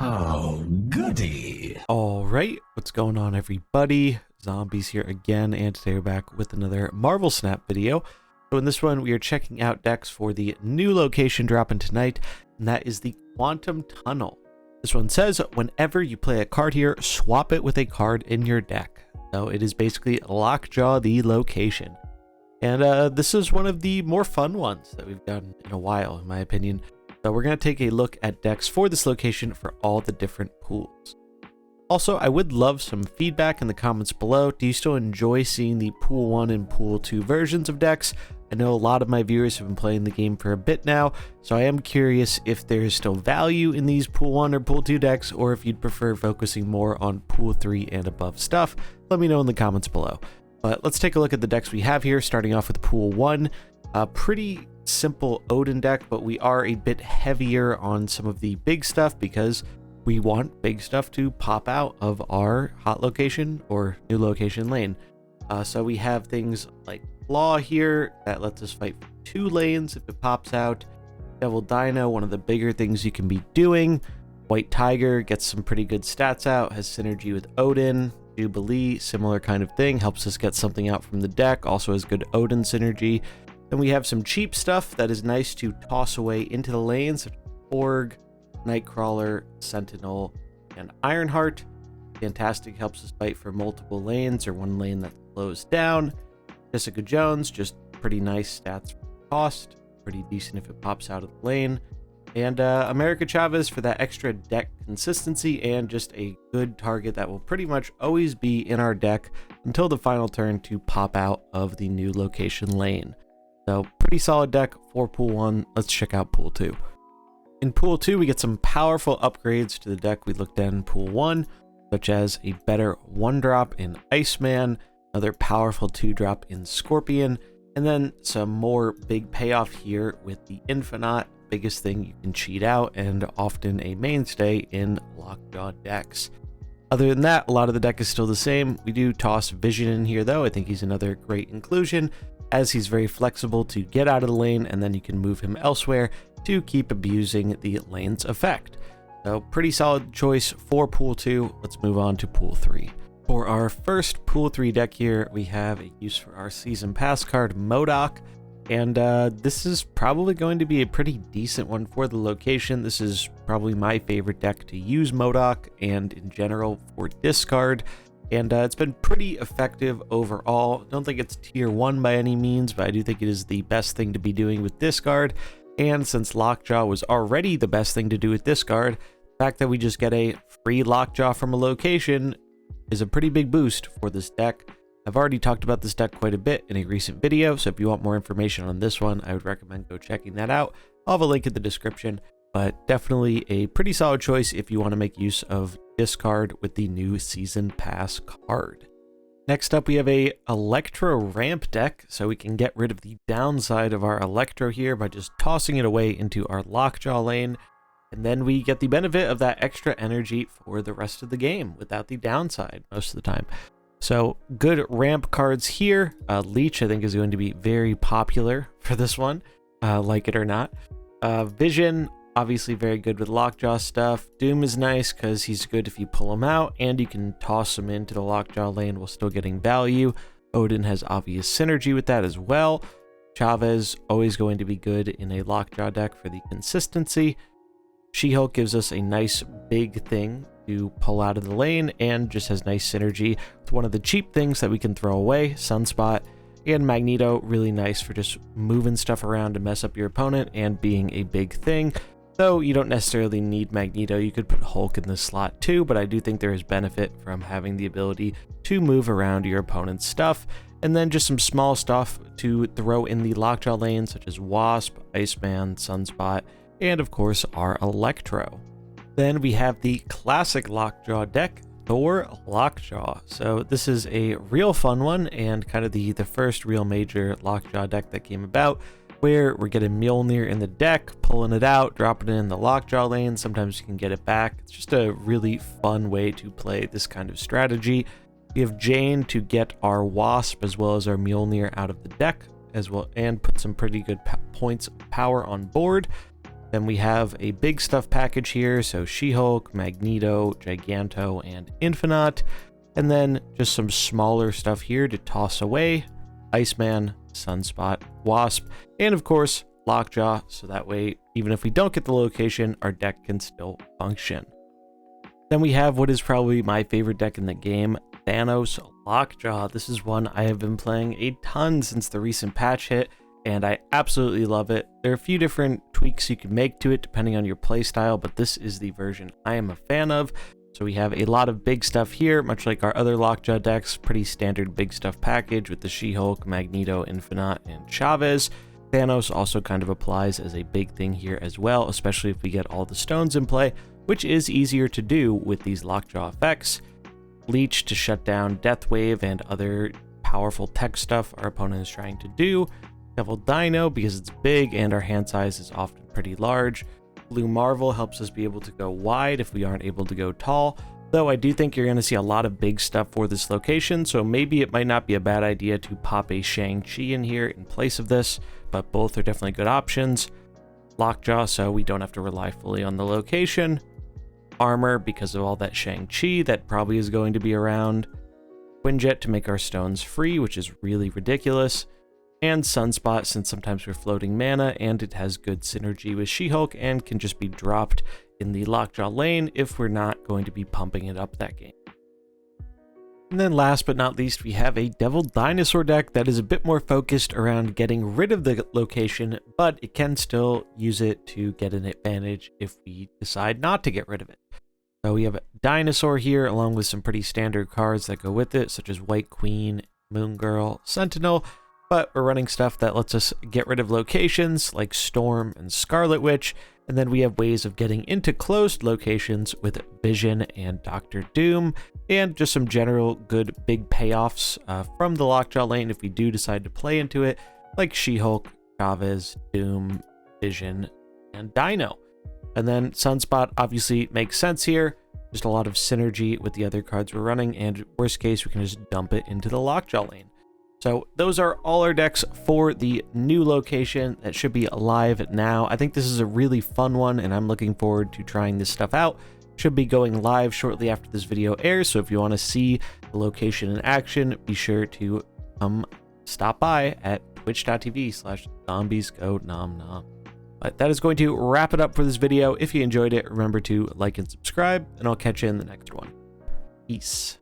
Oh, goody. All right, what's going on, everybody? Zombies here again, and today we're back with another Marvel Snap video. So in this one, we are checking out decks for the new location dropping tonight, and that is the Quantum Tunnel. This one says, whenever you play a card here, swap it with a card in your deck. So it is basically Lockjaw the location. And this is one of the more fun ones that we've done in a while, in my opinion. So we're going to take a look at decks for this location for all the different pools. Also, I would love some feedback in the comments below. Do you still enjoy seeing the Pool 1 and Pool 2 versions of decks? I know a lot of my viewers have been playing the game for a bit now, so I am curious if there is still value in these Pool 1 or Pool 2 decks, or if you'd prefer focusing more on Pool 3 and above stuff. Let me know in the comments below. But let's take a look at the decks we have here, starting off with Pool 1. Pretty simple Odin deck, but we are a bit heavier on some of the big stuff because we want big stuff to pop out of our hot location or new location lane. So we have things like Claw here that lets us fight for 2 lanes if it pops out. Devil Dino, one of the bigger things you can be doing. White Tiger gets some pretty good stats out, has synergy with Odin. Jubilee, similar kind of thing, helps us get something out from the deck, also has good Odin synergy. Then we have some cheap stuff that is nice to toss away into the lanes, such as Org, Nightcrawler, Sentinel, and Ironheart. Fantastic, helps us fight for multiple lanes or one lane that slows down. Jessica Jones, just pretty nice stats for cost, pretty decent if it pops out of the lane. And America Chavez for that extra deck consistency and just a good target that will pretty much always be in our deck until the final turn to pop out of the new location lane. So pretty solid deck for Pool 1. Let's check out Pool 2. In Pool 2, we get some powerful upgrades to the deck we looked at in Pool 1, such as a better 1-drop in Iceman, another powerful 2-drop in Scorpion, and then some more big payoff here with the Infinite, biggest thing you can cheat out and often a mainstay in Lockjaw decks. Other than that, a lot of the deck is still the same. We do toss Vision in here though. I think he's another great inclusion, as he's very flexible to get out of the lane and then you can move him elsewhere to keep abusing the lane's effect. So pretty solid choice for Pool 2. Let's move on to Pool 3. For our first Pool 3 deck here, we have a use for our Season Pass card, MODOK. And this is probably going to be a pretty decent one for the location. This is probably my favorite deck to use MODOK and in general for discard. And it's been pretty effective overall. Don't think it's tier 1 by any means, but I do think it is the best thing to be doing with discard. And since Lockjaw was already the best thing to do with discard, the fact that we just get a free Lockjaw from a location is a pretty big boost for this deck. I've already talked about this deck quite a bit in a recent video, so if you want more information on this one, I would recommend go checking that out. I'll have a link in the description, but definitely a pretty solid choice if you want to make use of discard with the new Season Pass card. Next up, we have a Electro ramp deck, so we can get rid of the downside of our Electro here by just tossing it away into our Lockjaw lane, and then we get the benefit of that extra energy for the rest of the game without the downside most of the time. So good ramp cards here. Leech, I think, is going to be very popular for this one, like it or not. Vision, obviously very good with Lockjaw stuff. Doom is nice because he's good if you pull him out, and you can toss him into the Lockjaw lane while still getting value. Odin has obvious synergy with that as well. Chavez, always going to be good in a Lockjaw deck for the consistency. She-Hulk gives us a nice big thing to pull out of the lane and just has nice synergy with one of the cheap things that we can throw away, Sunspot. And Magneto, really nice for just moving stuff around to mess up your opponent and being a big thing. Though you don't necessarily need Magneto, you could put Hulk in this slot too, but I do think there is benefit from having the ability to move around your opponent's stuff. And then just some small stuff to throw in the Lockjaw lane, such as Wasp, Iceman, Sunspot, and of course our Electro. Then we have the classic Lockjaw deck, Thor Lockjaw. So this is a real fun one and kind of the first real major Lockjaw deck that came about, where we're getting Mjolnir in the deck, pulling it out, dropping it in the Lockjaw lane. Sometimes you can get it back. It's just a really fun way to play this kind of strategy. We have Jane to get our Wasp as well as our Mjolnir out of the deck as well, and put some pretty good points of power on board. Then we have a big stuff package here, so She-Hulk, Magneto, Giganto, and Infinite. And then just some smaller stuff here to toss away. Iceman, Sunspot, Wasp, and of course, Lockjaw, so that way, even if we don't get the location, our deck can still function. Then we have what is probably my favorite deck in the game, Thanos Lockjaw. This is one I have been playing a ton since the recent patch hit, and I absolutely love it. There are a few different tweaks you can make to it depending on your playstyle, but this is the version I am a fan of. So we have a lot of big stuff here, much like our other Lockjaw decks, pretty standard big stuff package with the She-Hulk, Magneto, Infinite, and Chavez. Thanos also kind of applies as a big thing here as well, especially if we get all the stones in play, which is easier to do with these Lockjaw effects. Leech to shut down Death Wave and other powerful tech stuff our opponent is trying to do. Devil Dino because it's big and our hand size is often pretty large. Blue Marvel helps us be able to go wide if we aren't able to go tall, though I do think you're going to see a lot of big stuff for this location, so maybe it might not be a bad idea to pop a Shang-Chi in here in place of this, but both are definitely good options. Lockjaw, so we don't have to rely fully on the location. Armor because of all that Shang-Chi that probably is going to be around. Quinjet to make our stones free, which is really ridiculous. And Sunspot since sometimes we're floating mana and it has good synergy with She-Hulk and can just be dropped in the Lockjaw lane if we're not going to be pumping it up that game. And then last but not least, we have a Devil Dinosaur deck that is a bit more focused around getting rid of the location, but it can still use it to get an advantage if we decide not to get rid of it. So we have a Dinosaur here along with some pretty standard cards that go with it, such as White Queen, Moon Girl, Sentinel, but we're running stuff that lets us get rid of locations like Storm and Scarlet Witch, and then we have ways of getting into closed locations with Vision and Doctor Doom, and just some general good big payoffs from the Lockjaw lane if we do decide to play into it, like She-Hulk, Chavez, Doom, Vision, and Dino. And then Sunspot obviously makes sense here, just a lot of synergy with the other cards we're running, and worst case we can just dump it into the Lockjaw lane. So those are all our decks for the new location that should be live now. I think this is a really fun one and I'm looking forward to trying this stuff out. Should be going live shortly after this video airs, so if you want to see the location in action, be sure to stop by at twitch.tv/zombiesgonomnom. But that is going to wrap it up for this video. If you enjoyed it, remember to like and subscribe, and I'll catch you in the next one. Peace.